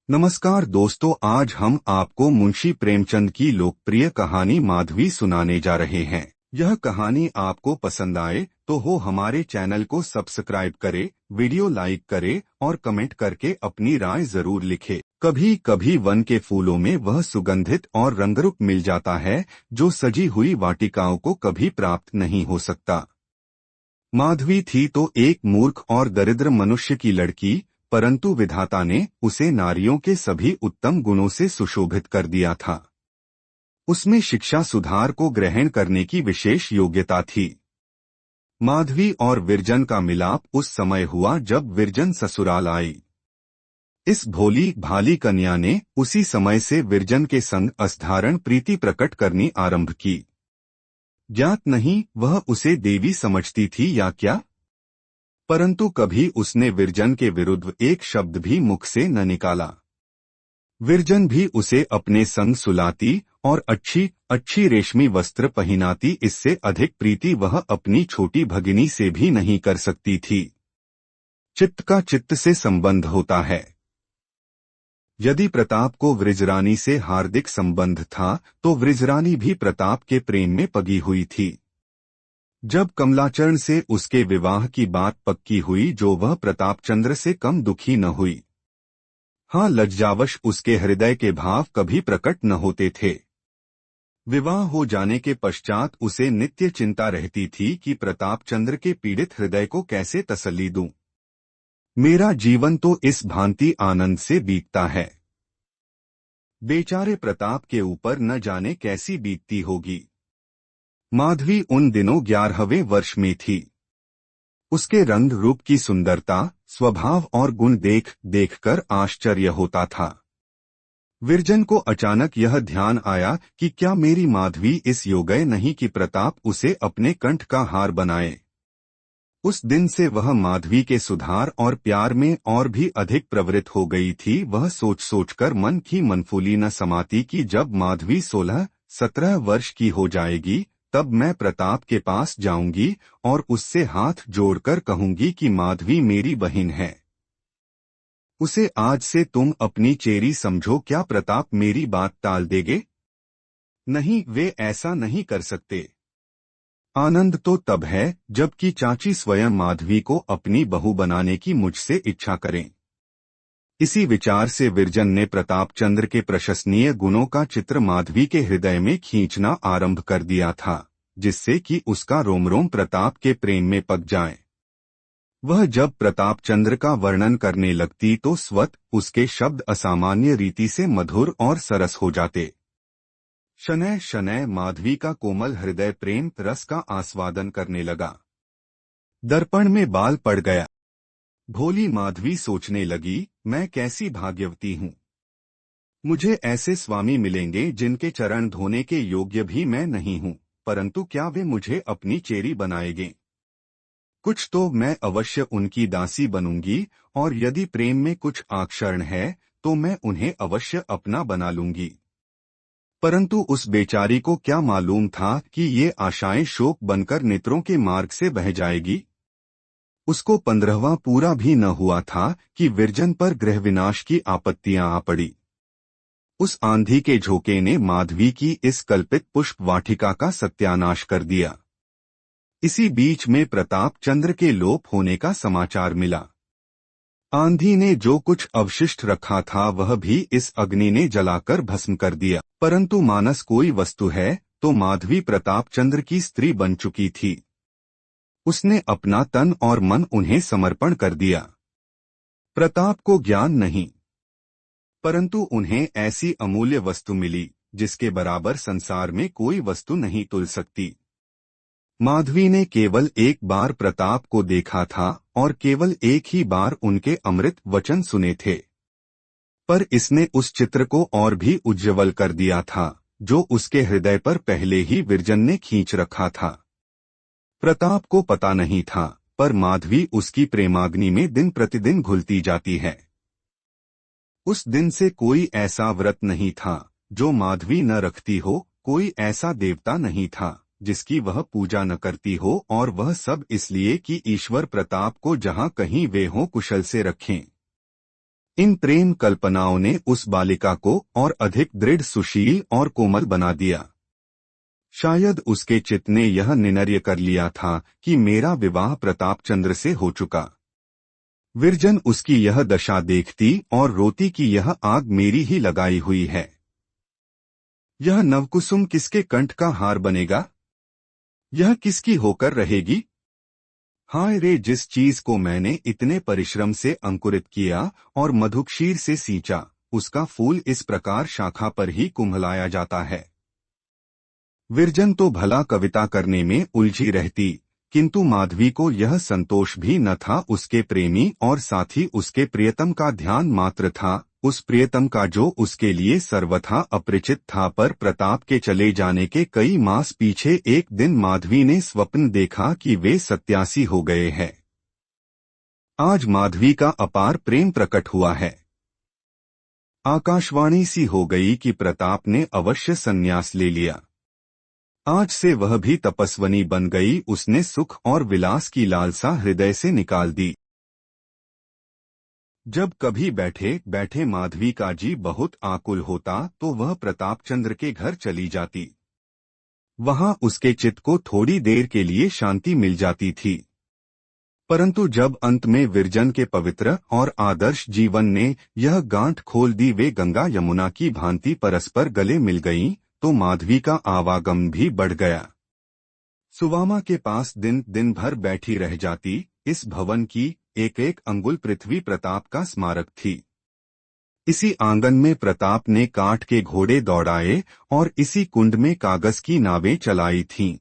नमस्कार दोस्तों, आज हम आपको मुंशी प्रेमचंद की लोकप्रिय कहानी माधवी सुनाने जा रहे हैं। यह कहानी आपको पसंद आए तो हमारे चैनल को सब्सक्राइब करे, वीडियो लाइक करे और कमेंट करके अपनी राय जरूर लिखे। कभी कभी वन के फूलों में वह सुगंधित और रंगरूप मिल जाता है जो सजी हुई वाटिकाओं को कभी प्राप्त नहीं हो सकता। माधवी थी तो एक मूर्ख और दरिद्र मनुष्य की लड़की, परंतु विधाता ने उसे नारियों के सभी उत्तम गुणों से सुशोभित कर दिया था। उसमें शिक्षा सुधार को ग्रहण करने की विशेष योग्यता थी। माधवी और विरजन का मिलाप उस समय हुआ जब विरजन ससुराल आई। इस भोली भाली कन्या ने उसी समय से विरजन के संग असाधारण प्रीति प्रकट करनी आरंभ की। ज्ञात नहीं वह उसे देवी समझती थी या क्या, परंतु कभी उसने विरजन के विरुद्ध एक शब्द भी मुख से न निकाला। विरजन भी उसे अपने संग सुलाती और अच्छी अच्छी रेशमी वस्त्र पहनाती। इससे अधिक प्रीति वह अपनी छोटी भगिनी से भी नहीं कर सकती थी। चित्त का चित्त से संबंध होता है। यदि प्रताप को वृजरानी से हार्दिक संबंध था तो वृजरानी भी प्रताप के प्रेम में पगी हुई थी। जब कमलाचरण से उसके विवाह की बात पक्की हुई जो वह प्रतापचंद्र से कम दुखी न हुई। हाँ, लज्जावश उसके हृदय के भाव कभी प्रकट न होते थे। विवाह हो जाने के पश्चात उसे नित्य चिंता रहती थी कि प्रतापचंद्र के पीड़ित हृदय को कैसे तसल्ली दूं। मेरा जीवन तो इस भांति आनंद से बीतता है, बेचारे प्रताप के ऊपर न जाने कैसी बीतती होगी। माधवी उन दिनों 11वें वर्ष में थी। उसके रंग रूप की सुंदरता, स्वभाव और गुण देख देखकर आश्चर्य होता था। विरजन को अचानक यह ध्यान आया कि क्या मेरी माधवी इस योग्य नहीं कि प्रताप उसे अपने कंठ का हार बनाए। उस दिन से वह माधवी के सुधार और प्यार में और भी अधिक प्रवृत्त हो गई थी। वह सोच सोचकर मन की मनफूली न समाती कि जब माधवी 16-17 वर्ष की हो जाएगी तब मैं प्रताप के पास जाऊंगी और उससे हाथ जोड़कर कहूंगी कि माधवी मेरी बहन है। उसे आज से तुम अपनी चेरी समझो। क्या प्रताप मेरी बात टाल देंगे? नहीं, वे ऐसा नहीं कर सकते। आनंद तो तब है जबकि चाची स्वयं माधवी को अपनी बहू बनाने की मुझसे इच्छा करें। इसी विचार से विरजन ने प्रतापचंद्र के प्रशंसनीय गुणों का चित्र माधवी के हृदय में खींचना आरंभ कर दिया था, जिससे कि उसका रोम रोम प्रताप के प्रेम में पक जाए। वह जब प्रतापचंद्र का वर्णन करने लगती तो स्वतः उसके शब्द असामान्य रीति से मधुर और सरस हो जाते। शनैः शनैः माधवी का कोमल हृदय प्रेम रस का आस्वादन करने लगा। दर्पण में बाल पड़ गया। भोली माधवी सोचने लगी, मैं कैसी भाग्यवती हूँ। मुझे ऐसे स्वामी मिलेंगे जिनके चरण धोने के योग्य भी मैं नहीं हूँ, परंतु क्या वे मुझे अपनी चेरी बनाएंगे? कुछ तो मैं अवश्य उनकी दासी बनूंगी, और यदि प्रेम में कुछ आक्षरण है तो मैं उन्हें अवश्य अपना बना लूंगी। परंतु उस बेचारी को क्या मालूम था कि ये आशाएं शोक बनकर नेत्रों के मार्ग से बह जाएगी। उसको 15वां पूरा भी न हुआ था कि विरजन पर गृह विनाश की आपत्तियां आ पड़ी। उस आंधी के झोंके ने माधवी की इस कल्पित पुष्प वाटिका का सत्यानाश कर दिया। इसी बीच में प्रतापचंद्र के लोप होने का समाचार मिला। आंधी ने जो कुछ अवशिष्ट रखा था वह भी इस अग्नि ने जलाकर भस्म कर दिया। परंतु मानस कोई वस्तु है तो माधवी प्रतापचंद्र की स्त्री बन चुकी थी। उसने अपना तन और मन उन्हें समर्पण कर दिया। प्रताप को ज्ञान नहीं, परंतु उन्हें ऐसी अमूल्य वस्तु मिली जिसके बराबर संसार में कोई वस्तु नहीं तुल सकती। माधवी ने केवल एक बार प्रताप को देखा था और केवल एक ही बार उनके अमृत वचन सुने थे, पर इसने उस चित्र को और भी उज्ज्वल कर दिया था जो उसके हृदय पर पहले ही विरजन ने खींच रखा था। प्रताप को पता नहीं था, पर माधवी उसकी प्रेमाग्नि में दिन प्रतिदिन घुलती जाती है। उस दिन से कोई ऐसा व्रत नहीं था जो माधवी न रखती हो, कोई ऐसा देवता नहीं था जिसकी वह पूजा न करती हो, और वह सब इसलिए कि ईश्वर प्रताप को जहां कहीं वे हों कुशल से रखें। इन प्रेम कल्पनाओं ने उस बालिका को और अधिक दृढ़, सुशील और कोमल बना दिया। शायद उसके चित्त ने यह निर्णय कर लिया था कि मेरा विवाह प्रतापचंद्र से हो चुका। विरजन उसकी यह दशा देखती और रोती कि यह आग मेरी ही लगाई हुई है। यह नवकुसुम किसके कंठ का हार बनेगा? यह किसकी होकर रहेगी? हाय रे, जिस चीज को मैंने इतने परिश्रम से अंकुरित किया और मधुक्षीर से सींचा, उसका फूल इस प्रकार शाखा पर ही कुम्हलाया जाता है। विरजन तो भला कविता करने में उलझी रहती, किंतु माधवी को यह संतोष भी न था। उसके प्रेमी और साथी उसके प्रियतम का ध्यान मात्र था, उस प्रियतम का जो उसके लिए सर्वथा अपरिचित था। पर प्रताप के चले जाने के कई मास पीछे एक दिन माधवी ने स्वप्न देखा कि वे सत्यासी हो गए हैं। आज माधवी का अपार प्रेम प्रकट हुआ है। आकाशवाणी सी हो गई कि प्रताप ने अवश्य संन्यास ले लिया। आज से वह भी तपस्वनी बन गई। उसने सुख और विलास की लालसा हृदय से निकाल दी। जब कभी बैठे बैठे माधवी का जी बहुत आकुल होता तो वह प्रतापचंद्र के घर चली जाती। वहां उसके चित्त को थोड़ी देर के लिए शांति मिल जाती थी। परंतु जब अंत में विरजन के पवित्र और आदर्श जीवन ने यह गांठ खोल दी, वे गंगा यमुना की भांति परस्पर गले मिल गईं, तो माधवी का आवागमन भी बढ़ गया। सुवामा के पास दिन दिन भर बैठी रह जाती। इस भवन की एक एक अंगुल पृथ्वी प्रताप का स्मारक थी। इसी आंगन में प्रताप ने काठ के घोड़े दौड़ाए और इसी कुंड में कागज की नावें चलाई थीं।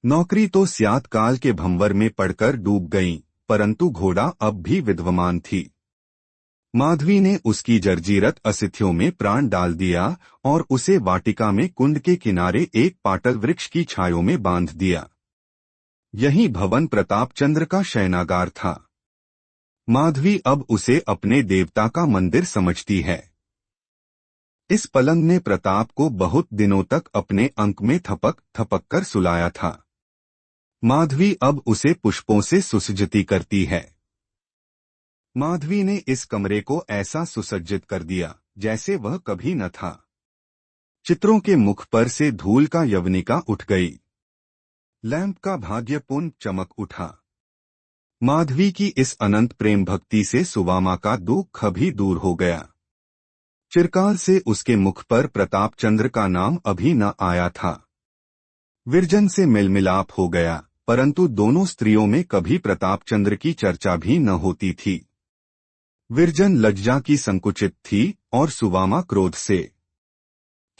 नौकरी तो स्यात काल के भंवर में पड़कर डूब गई, परंतु घोड़ा अब भी विद्यमान थी। माधवी ने उसकी जर्जीरत अस्थियों में प्राण डाल दिया और उसे वाटिका में कुंड के किनारे एक पाटल वृक्ष की छायों में बांध दिया। यही भवन प्रतापचंद्र का शयनागार था। माधवी अब उसे अपने देवता का मंदिर समझती है। इस पलंग ने प्रताप को बहुत दिनों तक अपने अंक में थपक थपक कर सुलाया था। माधवी अब उसे पुष्पों से सुसज्जित करती है। माधवी ने इस कमरे को ऐसा सुसज्जित कर दिया जैसे वह कभी न था। चित्रों के मुख पर से धूल का यवनिका उठ गई। लैंप का भाग्यपूर्ण चमक उठा। माधवी की इस अनंत प्रेम भक्ति से सुवामा का दुख भी दूर हो गया। चिरकाल से उसके मुख पर प्रतापचंद्र का नाम अभी न आया था। विरजन से मिलमिलाप हो गया, परंतु दोनों स्त्रियों में कभी प्रतापचंद्र की चर्चा भी न होती थी। विरजन लज्जा की संकुचित थी और सुवामा क्रोध से।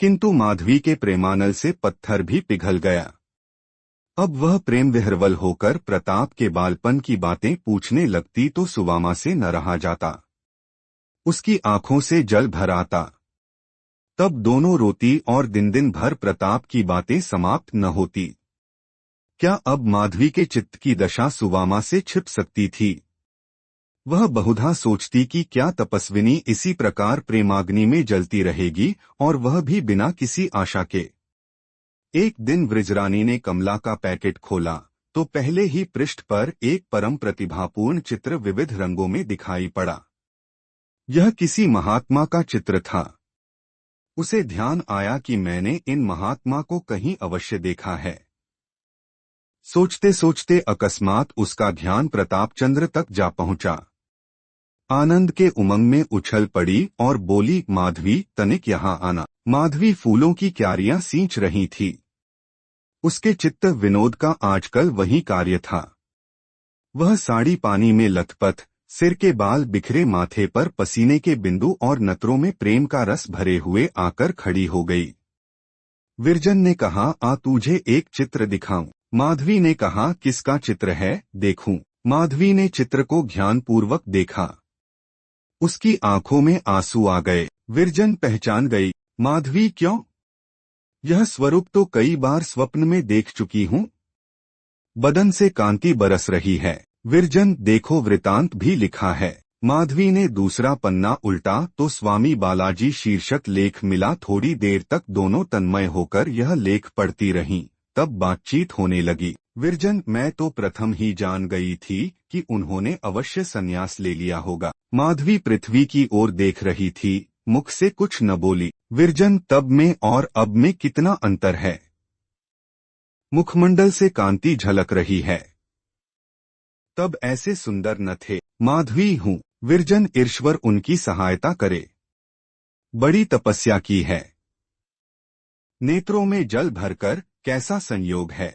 किंतु माधवी के प्रेमानल से पत्थर भी पिघल गया। अब वह प्रेम विह्वल होकर प्रताप के बालपन की बातें पूछने लगती तो सुवामा से न रहा जाता। उसकी आंखों से जल भर आता। तब दोनों रोती और दिन दिन भर प्रताप की बातें समाप्त न होती। क्या अब माधवी के चित्त की दशा सुवामा से छिप सकती थी? वह बहुधा सोचती कि क्या तपस्विनी इसी प्रकार प्रेमाग्नि में जलती रहेगी, और वह भी बिना किसी आशा के। एक दिन वृजरानी ने कमला का पैकेट खोला तो पहले ही पृष्ठ पर एक परम प्रतिभापूर्ण चित्र विविध रंगों में दिखाई पड़ा। यह किसी महात्मा का चित्र था। उसे ध्यान आया कि मैंने इन महात्मा को कहीं अवश्य देखा है। सोचते सोचते अकस्मात उसका ध्यान प्रतापचंद्र तक जा पहुंचा। आनंद के उमंग में उछल पड़ी और बोली, माधवी तनिक यहाँ आना। माधवी फूलों की क्यारियां सींच रही थी। उसके चित्त विनोद का आजकल वही कार्य था। वह साड़ी पानी में लथपथ, सिर के बाल बिखरे, माथे पर पसीने के बिंदु और नत्रों में प्रेम का रस भरे हुए आकर खड़ी हो गई। विरजन ने कहा, आ तुझे एक चित्र दिखाऊं। माधवी ने कहा, किसका चित्र है, देखूं। माधवी ने चित्र को ध्यानपूर्वक देखा। उसकी आंखों में आंसू आ गए। विरजन पहचान गई। माधवी, क्यों? यह स्वरूप तो कई बार स्वप्न में देख चुकी हूं। बदन से कांति बरस रही है। विरजन, देखो वृतांत भी लिखा है। माधवी ने दूसरा पन्ना उल्टा तो स्वामी बालाजी शीर्षक लेख मिला। थोड़ी देर तक दोनों तन्मय होकर यह लेख पढ़ती रहीं। तब बातचीत होने लगी। विरजन, मैं तो प्रथम ही जान गई थी कि उन्होंने अवश्य संन्यास ले लिया होगा। माधवी पृथ्वी की ओर देख रही थी, मुख से कुछ न बोली। विरजन, तब में और अब में कितना अंतर है। मुखमंडल से कांति झलक रही है। तब ऐसे सुंदर न थे। माधवी हूँ। विरजन, ईश्वर उनकी सहायता करे। बड़ी तपस्या की है। नेत्रों में जल भरकर कैसा संयोग है।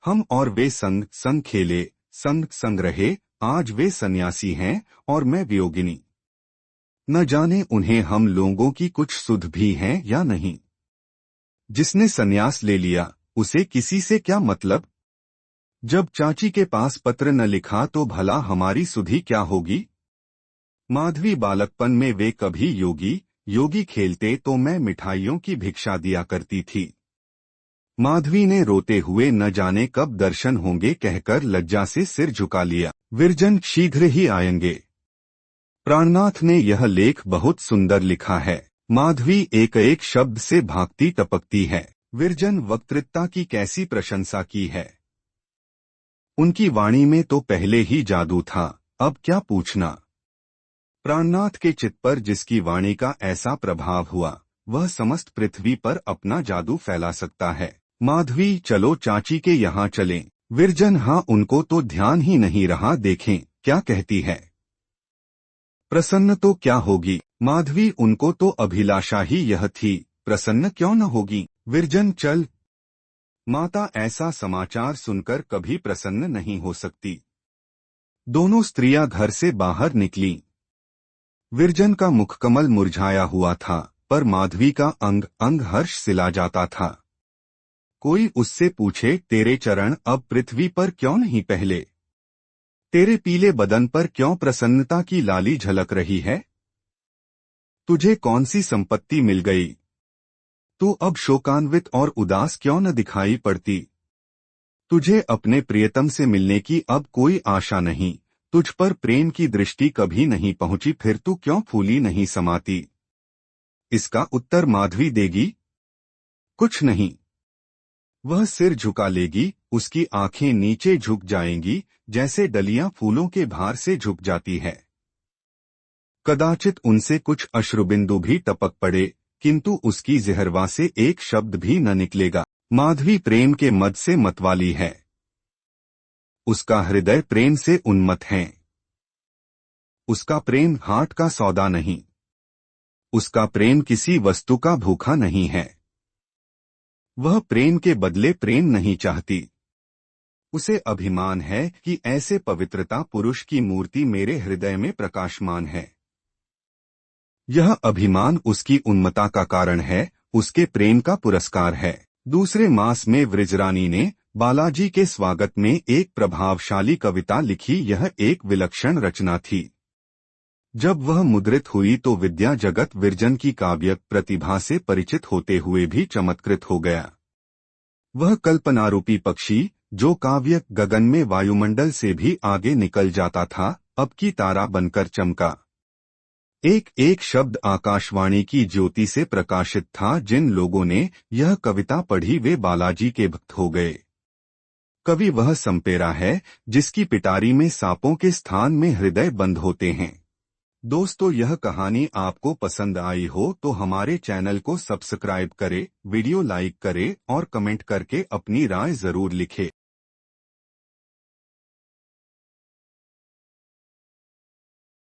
हम और वे संग संग खेले, संग संग रहे। आज वे सन्यासी हैं और मैं वियोगिनी। न जाने उन्हें हम लोगों की कुछ सुध भी है या नहीं। जिसने सन्यास ले लिया उसे किसी से क्या मतलब। जब चाची के पास पत्र न लिखा तो भला हमारी सुधि क्या होगी। माधवी, बालकपन में वे कभी योगी योगी खेलते तो मैं मिठाइयों की भिक्षा दिया करती थी। माधवी ने रोते हुए न जाने कब दर्शन होंगे कहकर लज्जा से सिर झुका लिया। विरजन, शीघ्र ही आएंगे। प्राणनाथ ने यह लेख बहुत सुंदर लिखा है। माधवी एक एक शब्द से भागती टपकती है। विरजन, वक्तृत्ता की कैसी प्रशंसा की है। उनकी वाणी में तो पहले ही जादू था, अब क्या पूछना। प्राणनाथ के चित्त पर जिसकी वाणी का ऐसा प्रभाव हुआ वह समस्त पृथ्वी पर अपना जादू फैला सकता है। माधवी, चलो चाची के यहाँ चलें। विरजन, हाँ, उनको तो ध्यान ही नहीं रहा, देखें क्या कहती है। प्रसन्न तो क्या होगी। माधवी, उनको तो अभिलाषा ही यह थी, प्रसन्न क्यों न होगी। विरजन, चल। माता ऐसा समाचार सुनकर कभी प्रसन्न नहीं हो सकती। दोनों स्त्रियां घर से बाहर निकलीं। विरजन का मुखकमल मुरझाया हुआ था, पर माधवी का अंग अंग हर्ष सिला जाता था। कोई उससे पूछे, तेरे चरण अब पृथ्वी पर क्यों नहीं पहले। तेरे पीले बदन पर क्यों प्रसन्नता की लाली झलक रही है। तुझे कौन सी संपत्ति मिल गई। तू अब शोकान्वित और उदास क्यों न दिखाई पड़ती। तुझे अपने प्रियतम से मिलने की अब कोई आशा नहीं। तुझ पर प्रेम की दृष्टि कभी नहीं पहुंची, फिर तू क्यों फूली नहीं समाती। इसका उत्तर माधवी देगी। कुछ नहीं। वह सिर झुका लेगी, उसकी आंखें नीचे झुक जाएंगी जैसे डलियां फूलों के भार से झुक जाती है। कदाचित उनसे कुछ अश्रुबिंदु भी टपक पड़े, किंतु उसकी जिह्वा से एक शब्द भी न निकलेगा। माधवी प्रेम के मद से मतवाली है। उसका हृदय प्रेम से उन्मत्त है। उसका प्रेम हाट का सौदा नहीं। उसका प्रेम किसी वस्तु का भूखा नहीं है। वह प्रेम के बदले प्रेम नहीं चाहती। उसे अभिमान है कि ऐसे पवित्रता पुरुष की मूर्ति मेरे हृदय में प्रकाशमान है। यह अभिमान उसकी उन्मत्ता का कारण है, उसके प्रेम का पुरस्कार है। दूसरे मास में वृजरानी ने बालाजी के स्वागत में एक प्रभावशाली कविता लिखी। यह एक विलक्षण रचना थी। जब वह मुद्रित हुई तो विद्या जगत विरजन की काव्य प्रतिभा से परिचित होते हुए भी चमत्कृत हो गया। वह कल्पनारूपी पक्षी जो काव्य गगन में वायुमंडल से भी आगे निकल जाता था, अब की तारा बनकर चमका। एक एक शब्द आकाशवाणी की ज्योति से प्रकाशित था। जिन लोगों ने यह कविता पढ़ी वे बालाजी के भक्त हो गए। कवि वह संपेरा है जिसकी पिटारी में सांपों के स्थान में हृदय बंद होते हैं। दोस्तों, यह कहानी आपको पसंद आई हो तो हमारे चैनल को सब्सक्राइब करें, वीडियो लाइक करें और कमेंट करके अपनी राय जरूर लिखें।